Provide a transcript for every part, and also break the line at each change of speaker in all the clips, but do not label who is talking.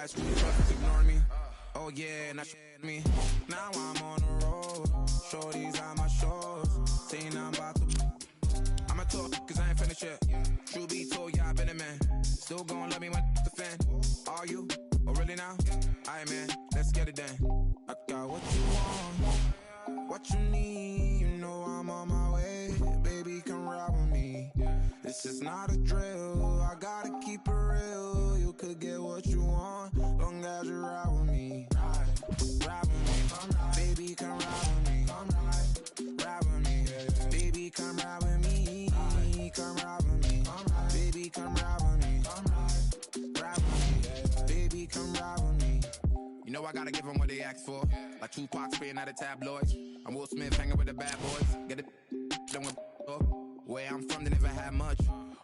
Why is ignoring me? Oh yeah, not me. Now I'm on the road. Shorties on my shows. Saying I'm about to. I'ma talk cause I ain't finished yet. True be told, yeah, I been a man. Still gon' love me when the fan. Are you? Oh really now? Aight man, let's get it done. I got what you want, what you need. You know I'm on my way. Baby, come ride with me. This is not a drill. I gotta keep it real. You could get what you want, long as you ride with me. Ride with me. Baby, come ride with me. Ride with me. Baby, come ride with me. Come ride with me. Baby, come ride with me. Ride with me. Baby, come ride with me. You know I gotta give them what they asked for. Like Tupac spraying out of tabloids. I'm Will Smith hanging with the bad boys. Get it done with where I'm from, they never had much.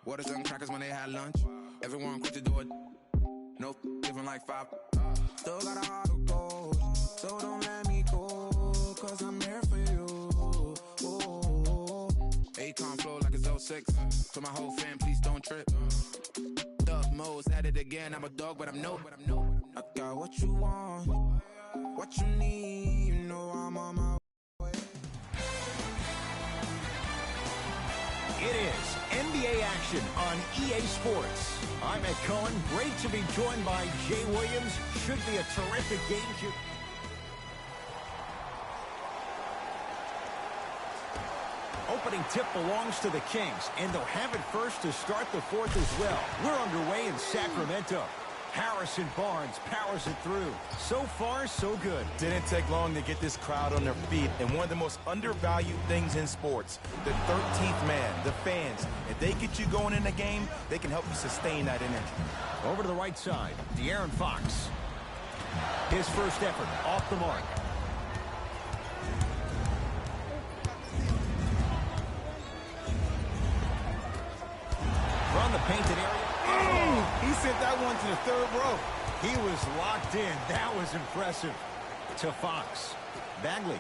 Waters and crackers when they had lunch. Everyone quick to do it. No giving like 5. Still got a heart of gold, so don't let me go, cause I'm here for you. Akon flow like it's 06. To my whole fam, please don't trip. Thug modes at it again. I'm a dog, but I'm no. I got what you want, what you need. You know I'm on my way.
It is NBA action on EA Sports. I'm Ed Cohen. Great to be joined by Jay Williams. Should be a terrific game. Opening tip belongs to the Kings, and they'll have it first to start the fourth as well. We're underway in Sacramento. Harrison Barnes powers it through. So far, so good.
Didn't take long to get this crowd on their feet, and one of the most undervalued things in sports, the 13th man, the fans. If they get you going in the game, they can help you sustain that energy.
Over to the right side, De'Aaron Fox. His first effort, off the mark. From the painted area.
He sent that one to the third row.
He was locked in. That was impressive. To Fox. Bagley.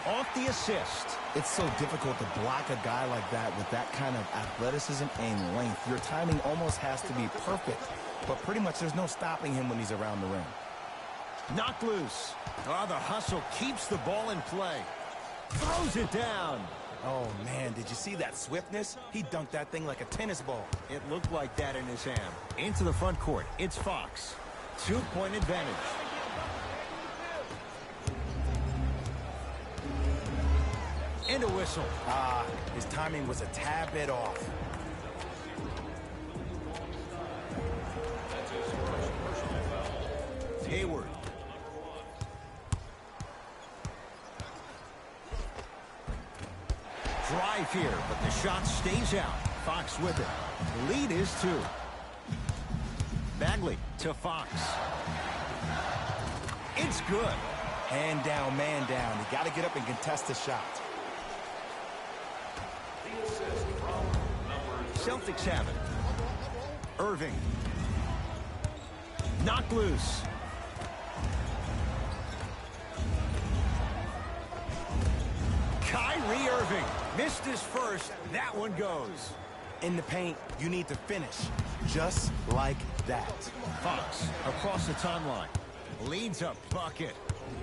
Off the assist.
It's so difficult to block a guy like that with that kind of athleticism and length. Your timing almost has to be perfect, but pretty much there's no stopping him when he's around the rim.
Knocked loose. Oh, the hustle keeps the ball in play. Throws it down.
Oh, man, did you see that swiftness? He dunked that thing like a tennis ball.
It looked like that in his hand. Into the front court, it's Fox. 2-point advantage. And a whistle.
His timing was a tad bit off.
Hayward. Drive here, but the shot stays out. Fox with it. Lead is 2. Bagley to Fox. It's good.
Hand down, man down. You got to get up and contest the shot.
Celtics have it. Irving. Knocked loose. Kyrie Irving missed his first. That one goes.
In the paint, you need to finish. Just like that.
Fox across the timeline. Leads a bucket.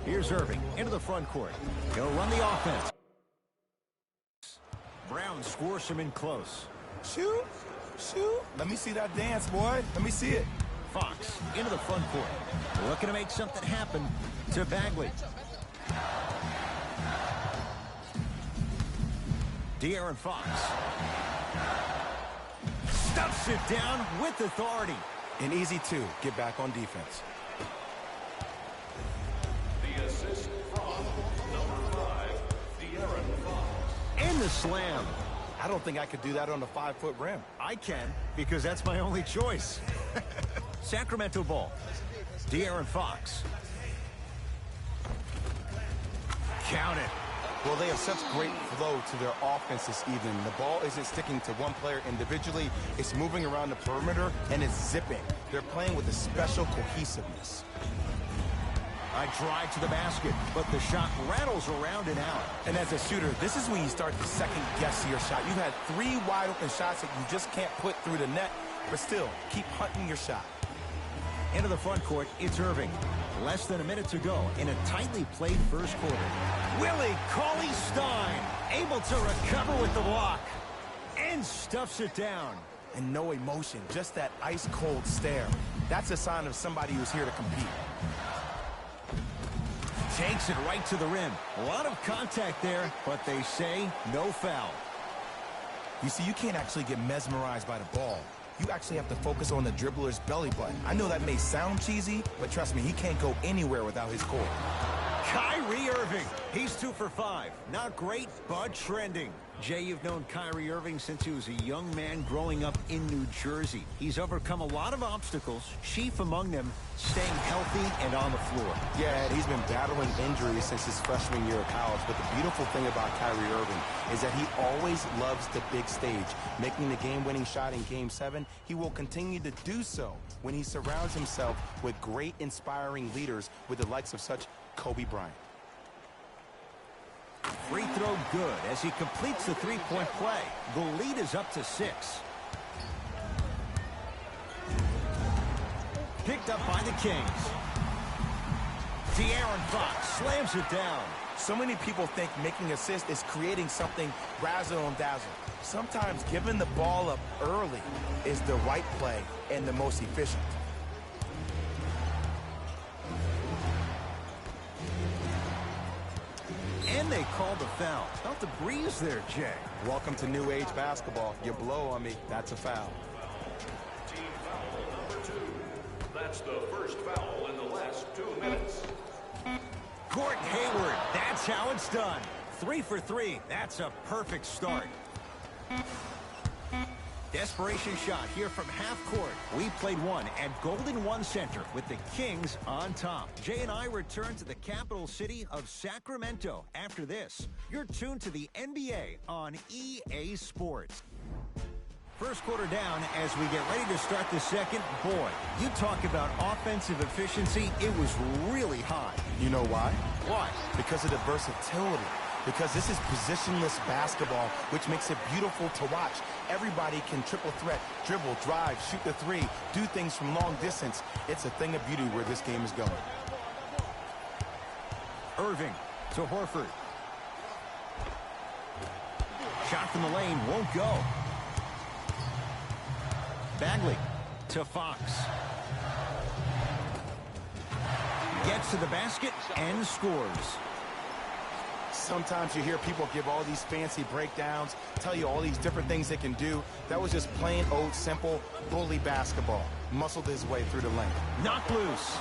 Here's Irving into the front court. He'll run the offense. Brown scores him in close.
Shoot. Shoot. Let me see that dance, boy. Let me see it.
Fox into the front court. Looking to make something happen to Bagley. De'Aaron Fox. Stuffs it down with authority.
An easy 2. Get back on defense.
The assist from number 5, De'Aaron Fox.
And the slam.
I don't think I could do that on a 5-foot rim.
I can, because that's my only choice. Sacramento ball. De'Aaron Fox. Count it.
Well, they have such great flow to their offense this evening. The ball isn't sticking to one player individually. It's moving around the perimeter, and it's zipping. They're playing with a special cohesiveness.
I drive to the basket, but the shot rattles around and out.
And as a shooter, this is when you start to second-guess your shot. You've had 3 wide-open shots that you just can't put through the net, but still, keep hunting your shot.
Into the front court, it's Irving. Less than a minute to go in a tightly played first quarter. Willie Cauley-Stein able to recover with the block and stuffs it down.
And no emotion, just that ice-cold stare. That's a sign of somebody who's here to compete.
Takes it right to the rim. A lot of contact there, but they say no foul.
You see, you can't actually get mesmerized by the ball. You actually have to focus on the dribbler's belly button. I know that may sound cheesy, but trust me, he can't go anywhere without his core.
Kyrie Irving. He's 2 for 5. Not great, but trending. Jay, you've known Kyrie Irving since he was a young man growing up in New Jersey. He's overcome a lot of obstacles, chief among them staying healthy and on the floor.
Yeah, he's been battling injuries since his freshman year of college, but the beautiful thing about Kyrie Irving is that he always loves the big stage. Making the game-winning shot in Game 7, he will continue to do so when he surrounds himself with great, inspiring leaders with the likes of such Kobe Bryant.
Free throw good as he completes the three-point play. The lead is up to 6. Picked up by the Kings. De'Aaron Fox slams it down.
So many people think making assists is creating something razzle and dazzle. Sometimes giving the ball up early is the right play and the most efficient.
And they call the foul. Felt the breeze there, Jay.
Welcome to new age basketball. You blow on me, that's a foul.
Team foul number 2. That's the first foul in the last 2 minutes.
Gordon Hayward, that's how it's done. 3 for 3, that's a perfect start. Desperation shot here from half court. We played one at Golden One Center with the Kings on top. Jay and I return to the capital city of Sacramento after this. You're tuned to the NBA on EA Sports. First quarter down as we get ready to start the second. Boy, you talk about offensive efficiency, it was really high.
You know why?
Why?
Because of the versatility. Because this is positionless basketball, which makes it beautiful to watch. Everybody can triple threat, dribble, drive, shoot the 3, do things from long distance. It's a thing of beauty where this game is going.
Irving to Horford. Shot from the lane won't go. Bagley to Fox. Gets to the basket and scores.
Sometimes you hear people give all these fancy breakdowns, tell you all these different things they can do. That was just plain old simple bully basketball. Muscled his way through the lane.
Knocked loose.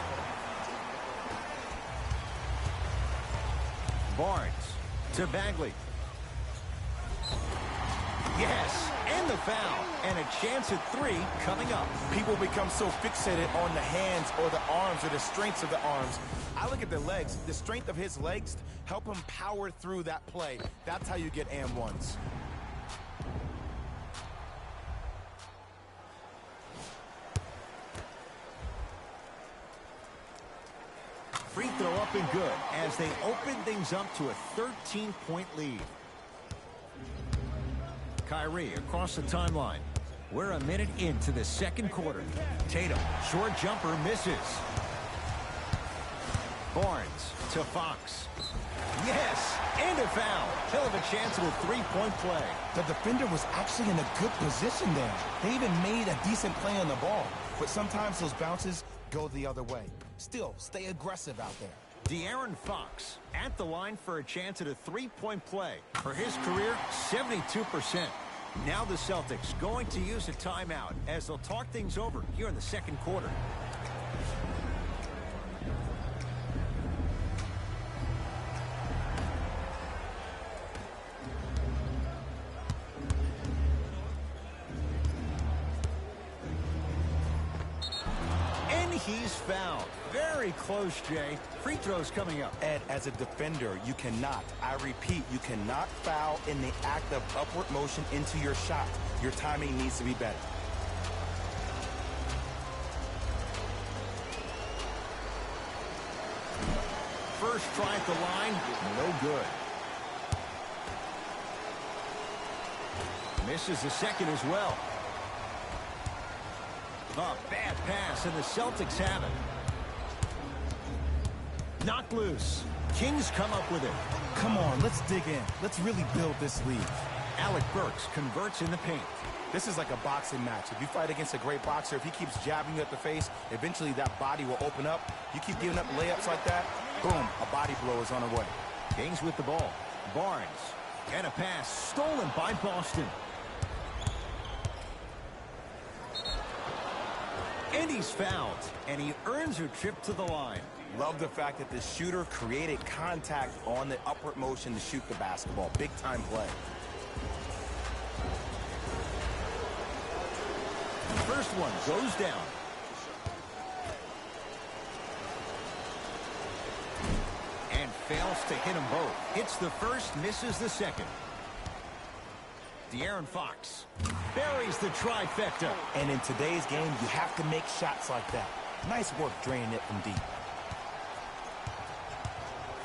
Barnes to Bagley. Yes, and the foul. And a chance at 3 coming up.
People become so fixated on the hands or the arms or the strengths of the arms. I look at the legs. The strength of his legs help him power through that play. That's how you get and ones.
Free throw up and good as they open things up to a 13-point lead. Kyrie across the timeline. We're a minute into the second quarter. Tatum, short jumper, misses. Barnes to Fox. Yes, and a foul. He'll have a chance at a 3-point play.
The defender was actually in a good position there. They even made a decent play on the ball. But sometimes those bounces go the other way. Still, stay aggressive out there.
De'Aaron Fox at the line for a chance at a 3-point play. For his career, 72%. Now the Celtics going to use a timeout as they'll talk things over here in the second quarter. He's fouled. Very close, Jay. Free throws coming up.
Ed, as a defender, you cannot, I repeat, you cannot foul in the act of upward motion into your shot. Your timing needs to be better.
first try at the line, no good. Misses the second as well. A bad pass, and the Celtics have it. Knocked loose. Kings come up with it.
Come on, let's dig in. Let's really build this lead.
Alec Burks converts in the paint.
This is like a boxing match. If you fight against a great boxer, if he keeps jabbing you at the face, eventually that body will open up. You keep giving up layups like that, boom, a body blow is on the way.
Kings with the ball. Barnes. And a pass stolen by Boston. And he's fouled. And he earns a trip to the line.
Love the fact that the shooter created contact on the upward motion to shoot the basketball. Big time play.
First one goes down. And fails to hit them both. Hits the first, misses the second. De'Aaron Fox buries the trifecta.
And in today's game, you have to make shots like that. Nice work draining it from deep.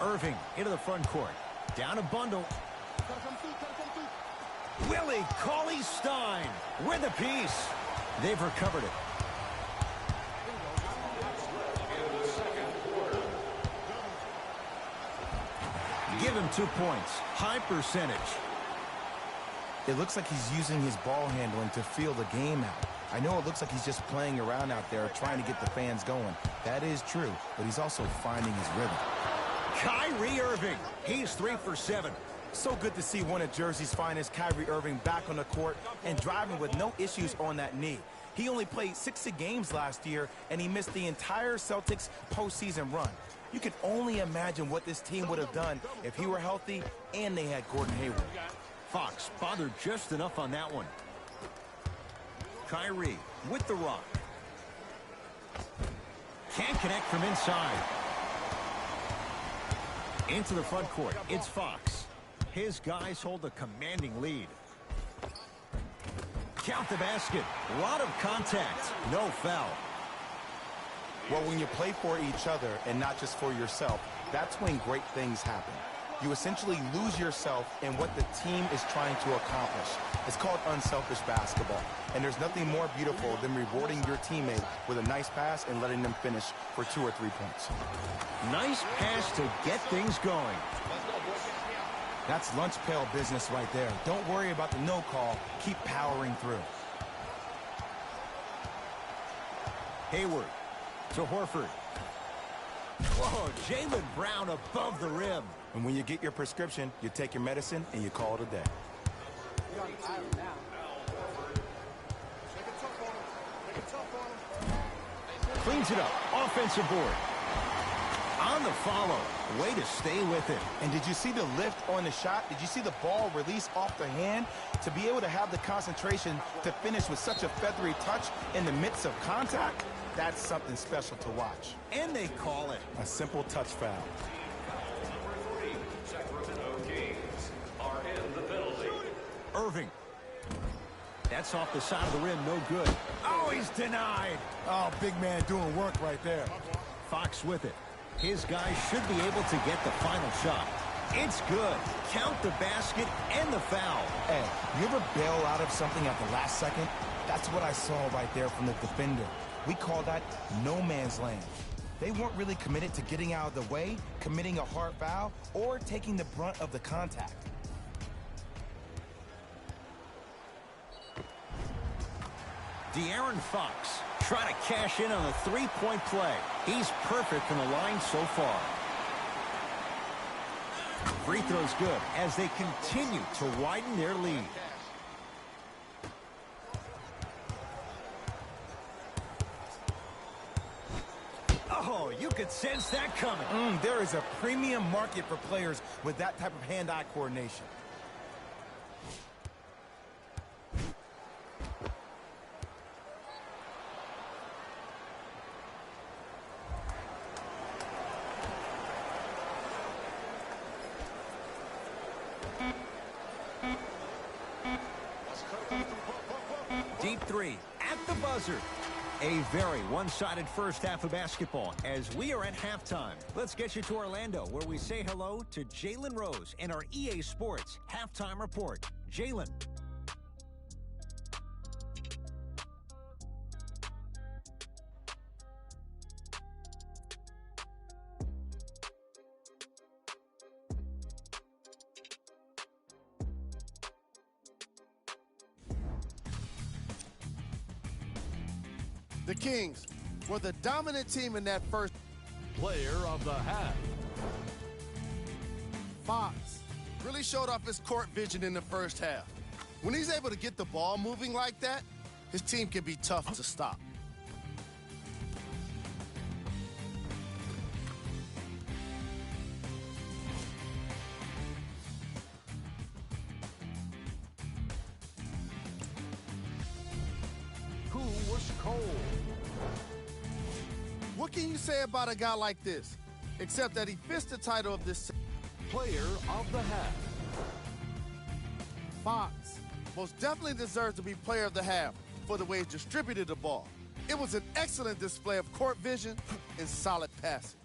Irving into the front court. Down a bundle. Willie Cauley-Stein with a piece. They've recovered it. Give him 2 points. High percentage.
It looks like he's using his ball handling to feel the game out. I know it looks like he's just playing around out there trying to get the fans going. That is true, but he's also finding his rhythm.
Kyrie Irving. He's 3 for 7.
So good to see one of Jersey's finest, Kyrie Irving, back on the court and driving with no issues on that knee. He only played 60 games last year, and he missed the entire Celtics postseason run. You can only imagine what this team would have done if he were healthy and they had Gordon Hayward.
Fox bothered just enough on that one. Kyrie with the rock. Can't connect from inside. Into the front court. It's Fox. His guys hold a commanding lead. Count the basket. A lot of contact. No foul.
Well, when you play for each other and not just for yourself, that's when great things happen. You essentially lose yourself in what the team is trying to accomplish. It's called unselfish basketball. And there's nothing more beautiful than rewarding your teammate with a nice pass and letting them finish for 2 or 3 points.
Nice pass to get things going.
That's lunch pail business right there. Don't worry about the no call. Keep powering through.
Hayward to Horford. Whoa, Jaylen Brown above the rim.
And when you get your prescription, you take your medicine and you call it a day.
Cleans it up. Offensive board. On the follow. Way to stay with it.
And did you see the lift on the shot? Did you see the ball release off the hand? To be able to have the concentration to finish with such a feathery touch in the midst of contact, that's something special to watch.
And they call it
a simple touch foul.
Number 3, Sacramento Kings are in the penalty.
Irving. That's off the side of the rim, no good. Oh, he's denied.
Oh, big man doing work right there.
Fox with it. His guys should be able to get the final shot. It's good. Count the basket and the foul.
Hey, you ever bail out of something at the last second? That's what I saw right there from the defender. We call that no man's land. They weren't really committed to getting out of the way, committing a hard foul, or taking the brunt of the contact.
De'Aaron Fox trying to cash in on a three-point play. He's perfect from the line so far. Free throw's good as they continue to widen their lead. Oh, you could sense that coming.
There is a premium market for players with that type of hand-eye coordination.
Deep three at the buzzer. A very one-sided first half of basketball as we are at halftime. Let's get you to Orlando, where we say hello to Jalen Rose in our EA Sports Halftime Report. Jalen.
The Kings were the dominant team in that first.
Player of the half.
Fox really showed off his court vision in the first half. When he's able to get the ball moving like that, his team can be tough to stop.
Who was cold?
What can you say about a guy like this, except that he fits the title of this?
Player of the half.
Fox most definitely deserves to be player of the half for the way he distributed the ball. It was an excellent display of court vision and solid passing.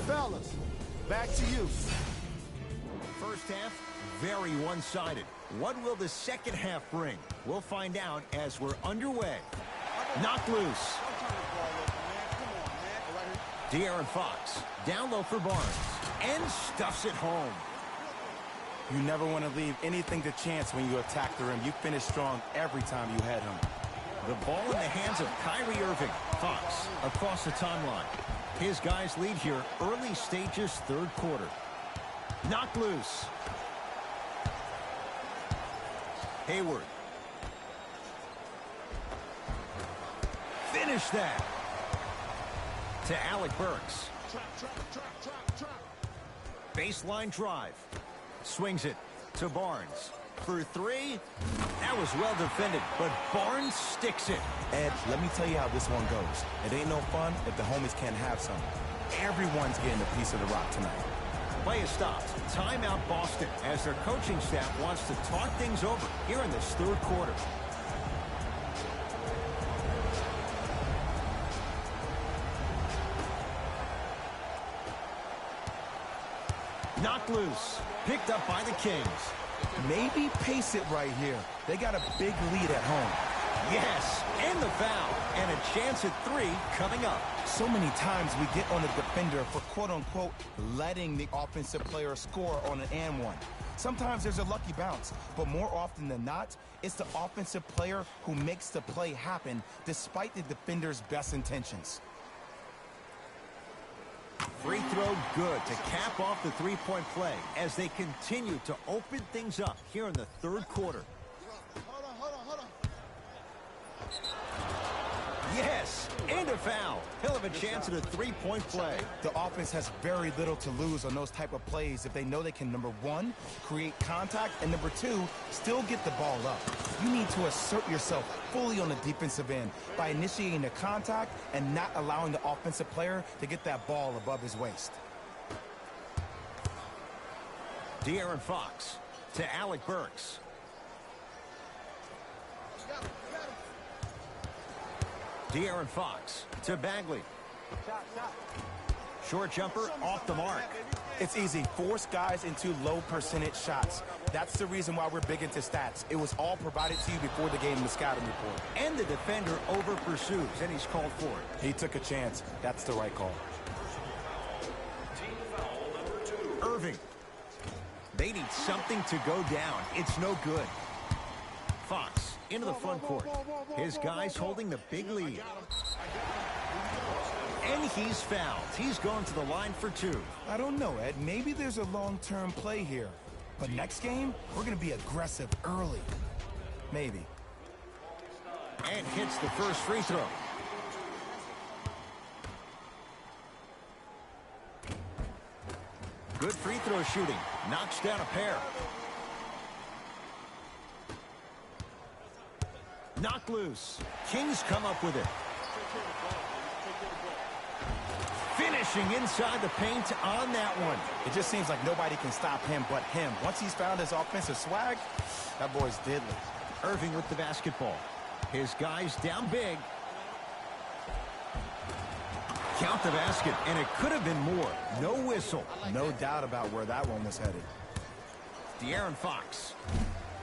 Fellas, back to you.
First half, very one-sided. What will the second half bring? We'll find out as we're underway. Knocked loose. De'Aaron Fox, down low for Barnes, and stuffs it home.
You never want to leave anything to chance when you attack the rim. You finish strong every time you head him.
The ball in the hands of Kyrie Irving. Fox across the timeline. His guys lead here early stages, third quarter. Knocked loose. Hayward. Finish that. To Alec Burks. Baseline drive. Swings it to Barnes. For three. That was well defended, but Barnes sticks it.
Ed, let me tell you how this one goes. It ain't no fun if the homies can't have some. Everyone's getting a piece of the rock tonight.
Play is stopped. Timeout Boston as their coaching staff wants to talk things over here in this third quarter. Knocked loose. Picked up by the Kings.
Maybe pace it right here. They got a big lead at home.
Yes, and the foul. And a chance at three coming up.
So many times we get on the defender for quote-unquote letting the offensive player score on an and one. Sometimes there's a lucky bounce, but more often than not, it's the offensive player who makes the play happen despite the defender's best intentions.
Free throw good to cap off the three-point play as they continue to open things up here in the third quarter.
Hold on.
Yes, and a foul. He'll have a chance at a three-point play.
The offense has very little to lose on those type of plays if they know they can, number one, create contact, and number two, still get the ball up. You need to assert yourself fully on the defensive end by initiating the contact and not allowing the offensive player to get that ball above his waist.
De'Aaron Fox to Alec Burks. De'Aaron Fox to Bagley. Short jumper off the mark.
It's easy. Force guys into low percentage shots. That's the reason why we're big into stats. It was all provided to you before the game in the scouting report.
And the defender over pursues, and he's called for it.
He took a chance. That's the right call.
Team foul number 2.
Irving. They need something to go down. It's no good. Fox into the front court. His guys holding the big lead. And he's fouled. He's going to the line for two.
I don't know, Ed. Maybe there's a long-term play here. But next game, we're going to be aggressive early. Maybe.
And hits the first free throw. Good free throw shooting. Knocks down a pair. Knocked loose. Kings come up with it. Finish Finishing inside the paint on that one.
It just seems like nobody can stop him but him. Once he's found his offensive swag, that boy's deadly.
Irving with the basketball. His guys down big. Count the basket, and it could have been more. No whistle.
No doubt about where that one was headed.
De'Aaron Fox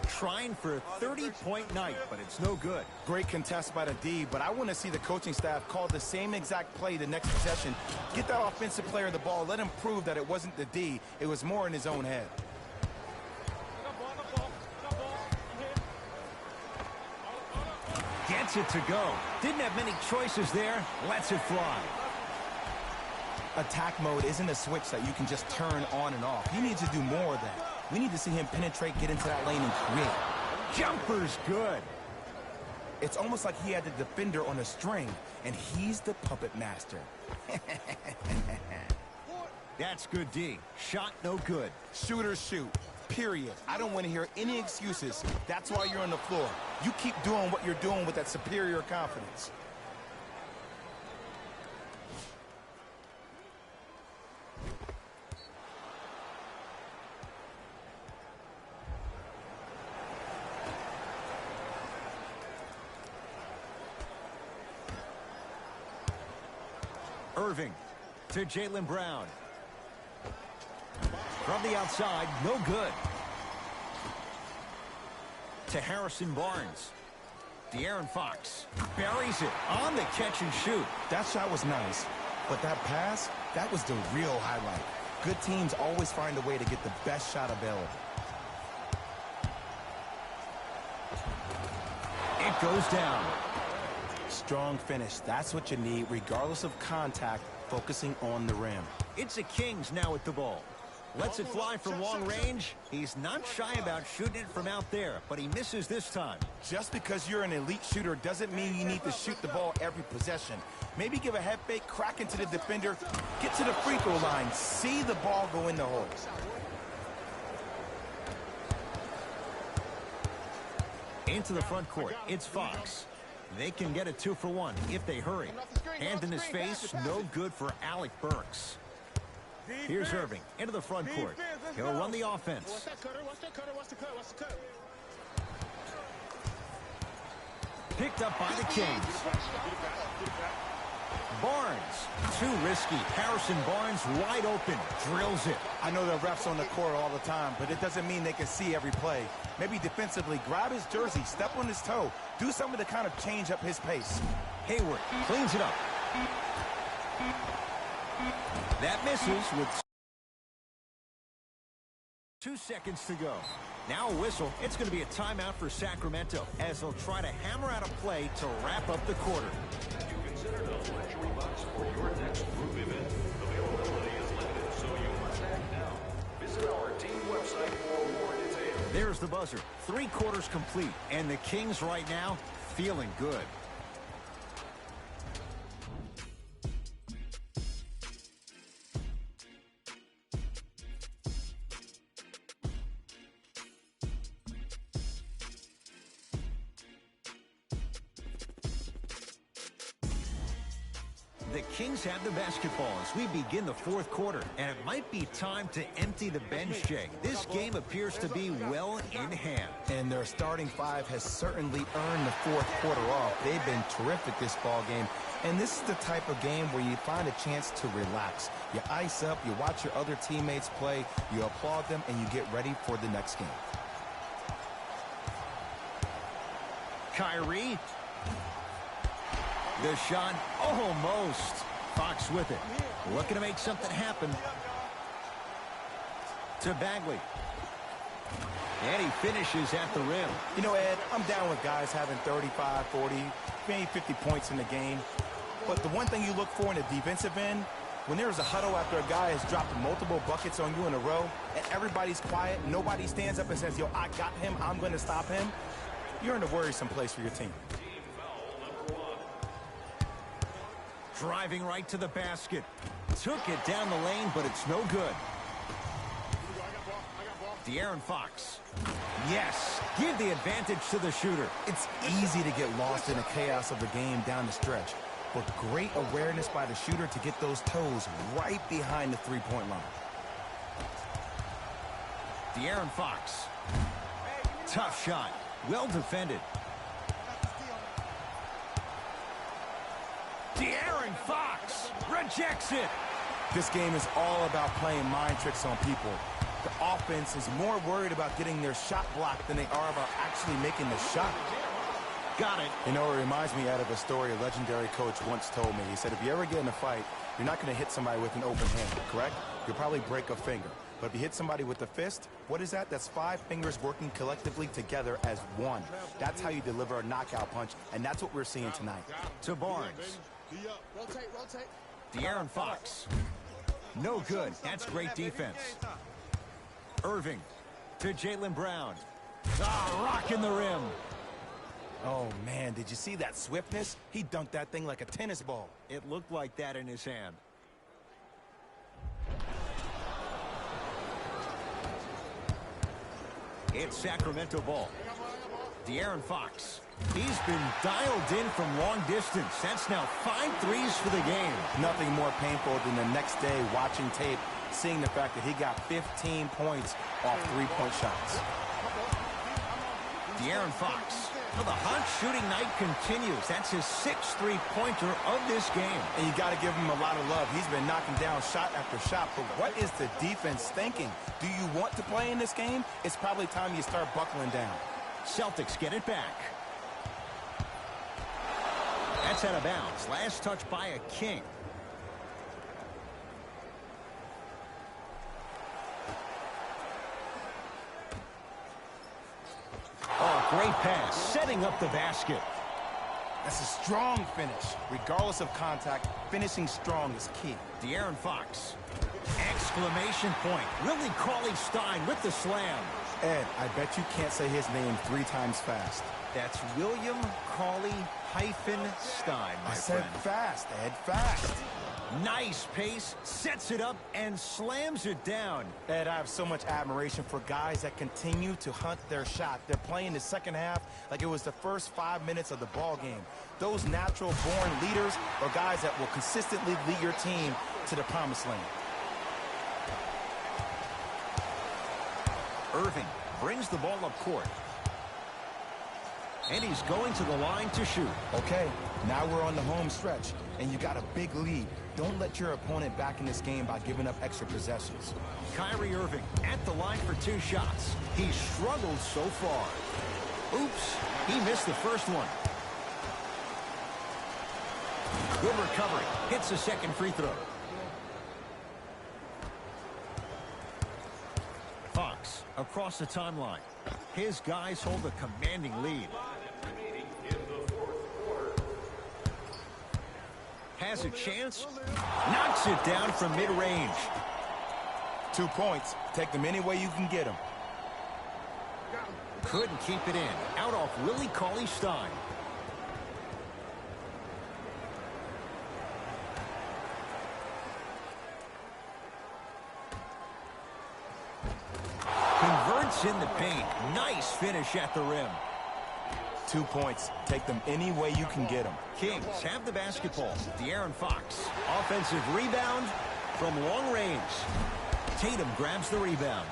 trying for a 30-point night, but it's no good.
Great contest by the D, but I want to see the coaching staff call the same exact play the next possession. Get that offensive player the ball. Let him prove that it wasn't the D. It was more in his own head.
Gets it to go. Didn't have many choices there. Lets it fly.
Attack mode isn't a switch that you can just turn on and off. He needs to do more of that. We need to see him penetrate, get into that lane, and create.
Jumper's good.
It's almost like he had the defender on a string, and he's the puppet master.
That's good D. Shot no good.
Shooters shoot. Period. I don't want to hear any excuses. That's why you're on the floor. You keep doing what you're doing with that superior confidence.
Irving to Jaylen Brown. From the outside, no good. To Harrison Barnes. De'Aaron Fox buries it on the catch and shoot.
That shot was nice, but that pass, that was the real highlight. Good teams always find a way to get the best shot available.
It goes down.
Strong finish. That's what you need, regardless of contact, focusing on the rim.
It's the Kings now with the ball. Lets it fly from long range. He's not shy about shooting it from out there, but he misses this time.
Just because you're an elite shooter doesn't mean you need to shoot the ball every possession. Maybe give a head fake, crack into the defender, get to the free throw line, see the ball go in the hole.
Into the front court, it's Fox. They can get a 2-for-1 if they hurry. Hand in his face, no good for Alec Burks. Here's Irving into the front court. He'll run the offense. Picked up by the Kings. Barnes, too risky. Harrison Barnes wide open, drills it.
I know the refs on the court all the time, but it doesn't mean they can see every play. Maybe defensively, grab his jersey, step on his toe, do something to kind of change up his pace.
Hayward cleans it up. That misses with 2 seconds to go. Now a whistle. It's going to be a timeout for Sacramento as they'll try to hammer out a play to wrap up the quarter.
You considered a luxury box for your next group event. Availability is limited, so you must act now. Visit our team website for more details.
There's the buzzer. 3 quarters complete, and the Kings right now feeling good. The Kings have the basketball as we begin the 4th quarter, and it might be time to empty the bench, Jay. This game appears to be well in hand.
And their starting 5 has certainly earned the 4th quarter off. They've been terrific this ball game, and this is the type of game where you find a chance to relax. You ice up, you watch your other teammates play, you applaud them, and you get ready for the next game.
Kyrie. The shot, almost. Fox with it. Looking to make something happen. To Bagley. And he finishes at the rim.
You know, Ed, I'm down with guys having 35, 40, maybe 50 points in the game. But the one thing you look for in the defensive end, when there's a huddle after a guy has dropped multiple buckets on you in a row, and everybody's quiet, nobody stands up and says, yo, I got him, I'm going to stop him, you're in a worrisome place for your team.
Driving right to the basket. Took it down the lane, but it's no good. De'Aaron Fox. Yes, give the advantage to the shooter.
It's easy to get lost in the chaos of the game down the stretch. but great awareness by the shooter to get those toes right behind the three-point line.
De'Aaron Fox. Tough shot. Well defended. De'Aaron Fox rejects it.
This game is all about playing mind tricks on people. The offense is more worried about getting their shot blocked than they are about actually making the shot.
Got it.
You know, it reminds me out of a story a legendary coach once told me. He said, if you ever get in a fight, you're not going to hit somebody with an open hand, correct? You'll probably break a finger. But if you hit somebody with a fist, what is that? That's 5 fingers working collectively together as one. That's how you deliver a knockout punch, and that's what we're seeing tonight.
To Barnes.
Rotate.
De'Aaron Fox. No good. That's great defense. Irving to Jaylen Brown. Rocking the rim.
Oh, man, did you see that swiftness? He dunked that thing like a tennis ball.
It looked like that in his hand. It's Sacramento ball. De'Aaron Fox. He's been dialed in from long distance. That's now 5 threes for the game.
Nothing more painful than the next day watching tape, seeing the fact that he got 15 points off three-point shots.
De'Aaron Fox. Well, the hot shooting night continues. That's his 6th three-pointer of this game.
And you got to give him a lot of love. He's been knocking down shot after shot. But what is the defense thinking? Do you want to play in this game? It's probably time you start buckling down.
Celtics get it back. That's out of bounds. Last touch by a King. Oh, great pass. Setting up the basket.
That's a strong finish. Regardless of contact, finishing strong is key.
De'Aaron Fox. Exclamation point. Willie Cauley-Stein with the slam.
Ed, I bet you can't say his name 3 times fast.
That's William Cauley-Stein, my
I said
friend.
fast, Ed, fast.
Nice pace, sets it up, and slams it down.
Ed, I have so much admiration for guys that continue to hunt their shot. They're playing the second half like it was the first 5 minutes of the ball game. Those natural-born leaders are guys that will consistently lead your team to the promised land.
Irving brings the ball up court. And he's going to the line to shoot.
Okay, now we're on the home stretch, and you got a big lead. Don't let your opponent back in this game by giving up extra possessions.
Kyrie Irving at the line for 2 shots. He's struggled so far. Oops, he missed the first one. Good recovery. Hits the second free throw. Fox across the timeline. His guys hold a commanding lead. Has a chance. Knocks it down from mid-range.
2 points. Take them any way you can get them.
Couldn't keep it in. Out off Willie Cauley-Stein. Converts in the paint. Nice finish at the rim.
2 points. Take them any way you can get them.
Kings have the basketball. De'Aaron Fox. Offensive rebound from long range. Tatum grabs the rebound.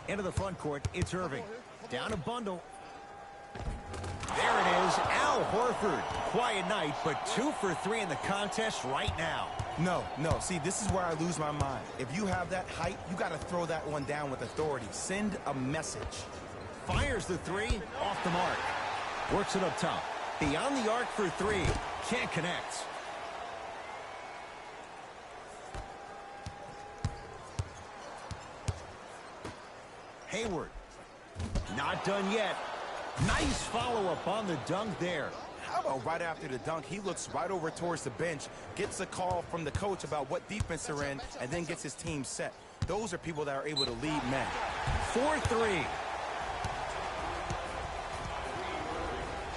Into the front court, it's Irving. Down a bundle. There it is, Al Horford. Quiet night, but 2 for 3 in the contest right now.
No. See, this is where I lose my mind. If you have that height, you got to throw that one down with authority. Send a message.
Fires the 3, off the mark. Works it up top. Beyond the arc for 3. Can't connect. Hayward. Not done yet. Nice follow-up on the dunk there.
How about right after the dunk, he looks right over towards the bench, gets a call from the coach about what defense they're in, and then gets his team set. Those are people that are able to lead men.
4-3.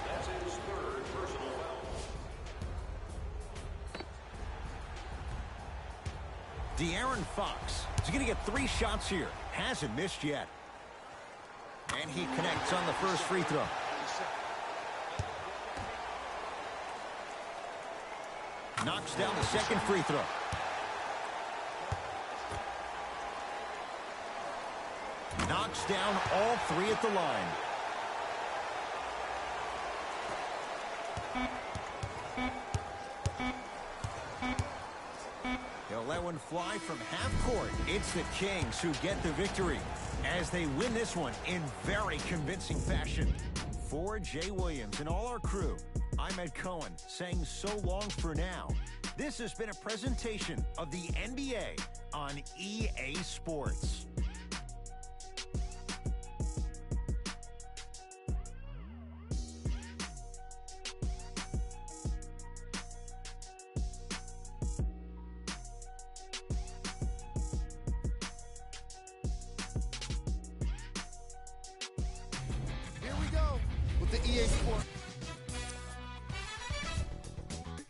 That's his 3rd personal foul.
De'Aaron Fox. He's going to get 3 shots here. Hasn't missed yet. And he connects on the first free throw. Knocks down the second free throw. Knocks down all three at the line. He'll let one fly from half court. It's the Kings who get the victory as they win this one in very convincing fashion. For Jay Williams and all our crew, I'm Ed Cohen saying so long for now. This has been a presentation of the NBA on EA Sports.
The EA Sports.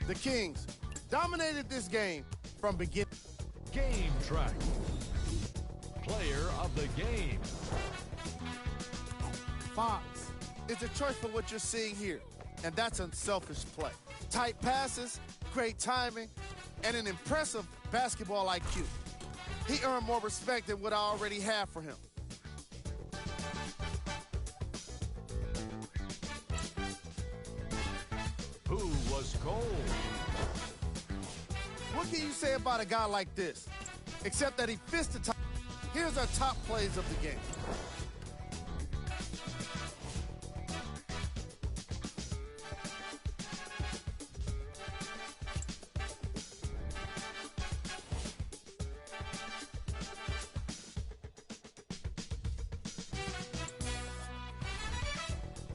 The Kings dominated this game from beginning.
Game track. Player of the game.
Fox is a choice for what you're seeing here, and that's unselfish play. Tight passes, great timing, and an impressive basketball IQ. He earned more respect than what I already have for him.
Who was cold?
What can you say about a guy like this? Except that he fits the top. Here's our top plays of the game.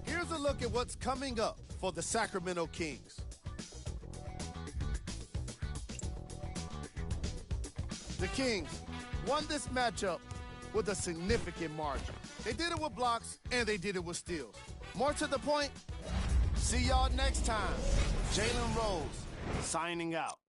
Here's a look at what's coming up for the Sacramento Kings. The Kings won this matchup with a significant margin. They did it with blocks, and they did it with steals. More to the point, see y'all next time. Jalen Rose, signing out.